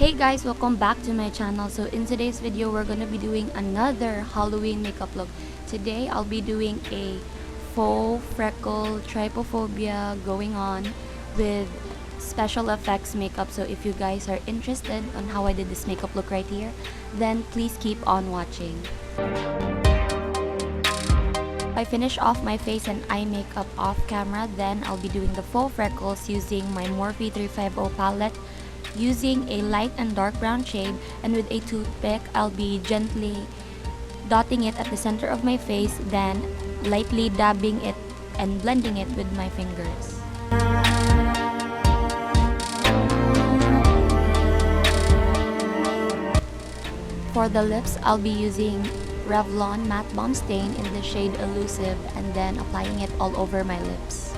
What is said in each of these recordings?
Hey guys, welcome back to my channel. So in today's video, we're gonna be doing another Halloween makeup look. Today, I'll be doing a faux freckle trypophobia going on with special effects makeup. So if you guys are interested on how I did this makeup look right here, then please keep on watching. I finish off my face and eye makeup off camera, then I'll be doing the faux freckles using my Morphe 350 palette, using a light and dark brown shade, and with a toothpick, I'll be gently dotting it at the center of my face, then lightly dabbing it and blending it with my fingers. For the lips, I'll be using REVLON Matte Balm Stain in the shade Elusive and then applying it all over my lips.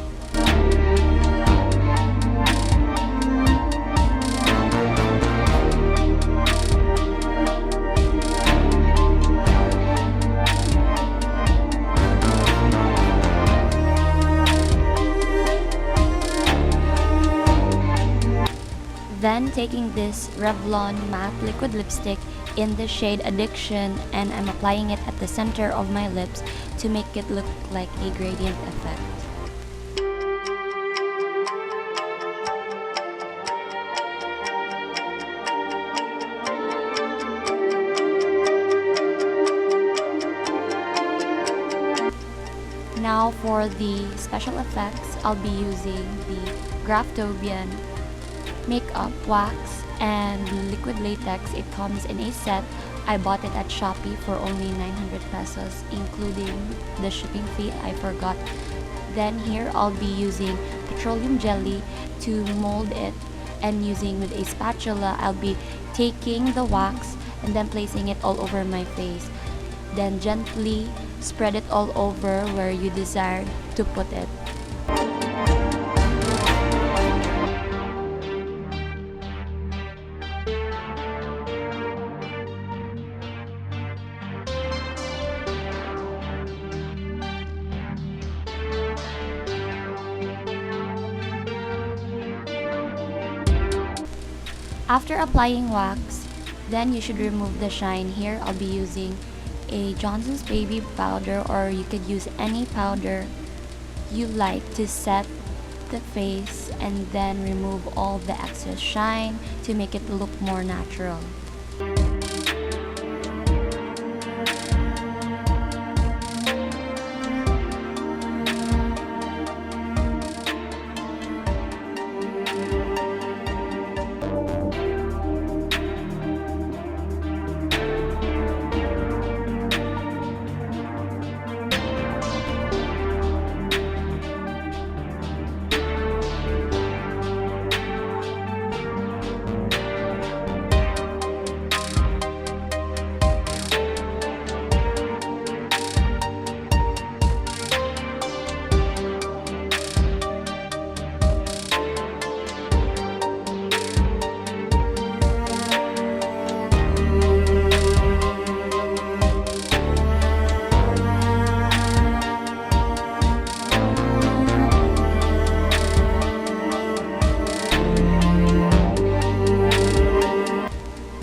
Then taking this REVLON matte liquid lipstick in the shade Addiction, and I'm applying it at the center of my lips to make it look like a gradient effect. Now for the special effects, I'll be using the Graftobian makeup wax and liquid latex. It comes in a set. I bought it at Shopee for only 900 pesos, including the shipping fee. I forgot. Then here I'll be using petroleum jelly to mold it, and using with a spatula, I'll be taking the wax and then placing it all over my face. Then gently spread it all over where you desire to put it. After applying wax, then you should remove the shine. Here I'll be using a Johnson's baby powder, or you could use any powder you like to set the face and then remove all the excess shine to make it look more natural.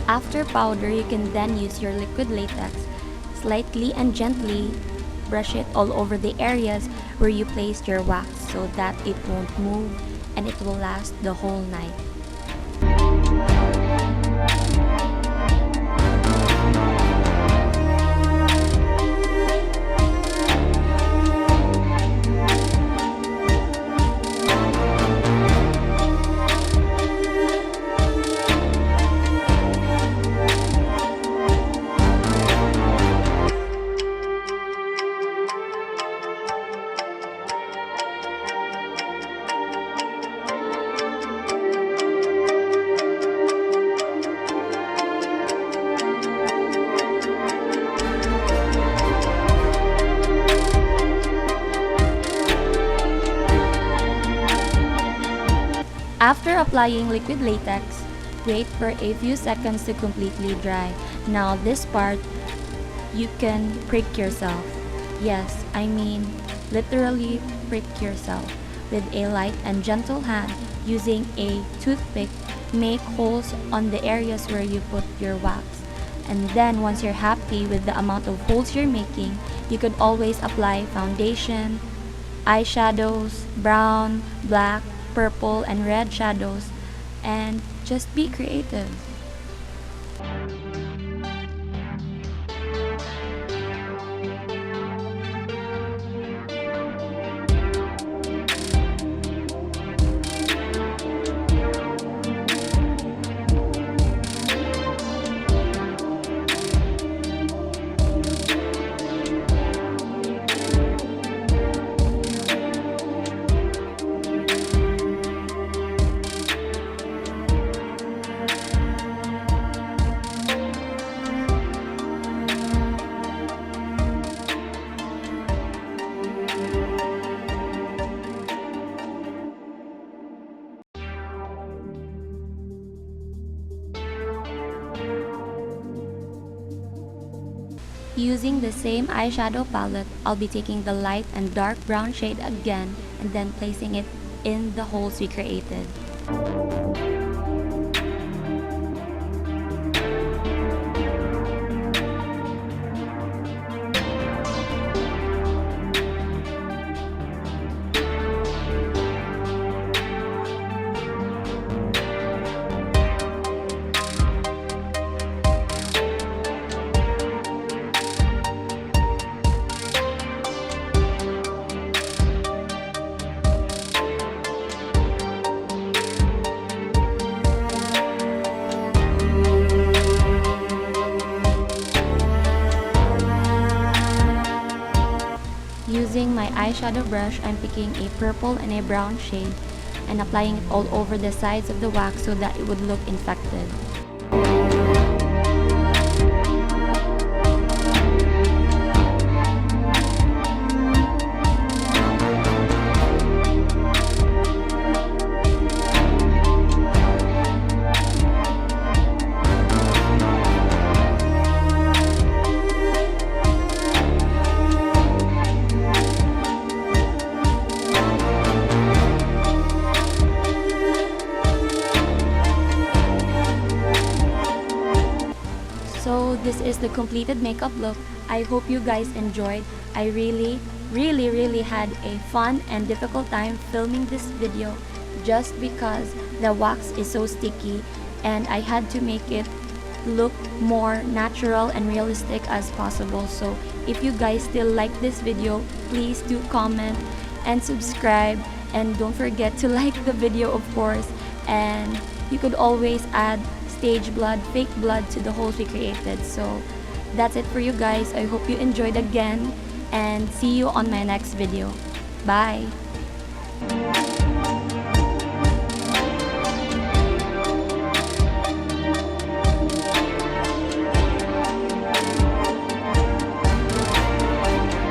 After powder, you can then use your liquid latex. Slightly and gently brush it all over the areas where you placed your wax so that it won't move and it will last the whole night. After applying liquid latex, wait for a few seconds to completely dry. Now this part, you can prick yourself. Yes, I mean literally prick yourself with a light and gentle hand using a toothpick make holes on the areas where you put your wax. And then once you're happy with the amount of holes you're making, you could always apply foundation, eyeshadows, brown, black, purple, and red shadows, and just be creative. Using the same eyeshadow palette, I'll be taking the light and dark brown shade again and then placing it in the holes we created. Using my eyeshadow brush, I'm picking a purple and a brown shade and applying it all over the sides of the wax so that it would look infected. So this is the completed makeup look. I hope you guys enjoyed. I really had a fun and difficult time filming this video just because the wax is so sticky and I had to make it look more natural and realistic as possible. So if you guys still like this video, please do comment and subscribe, and don't forget to like the video, of course. And you could always add stage blood, fake blood to the holes we created. So that's it for you guys. I hope you enjoyed again and see you on my next video. Bye!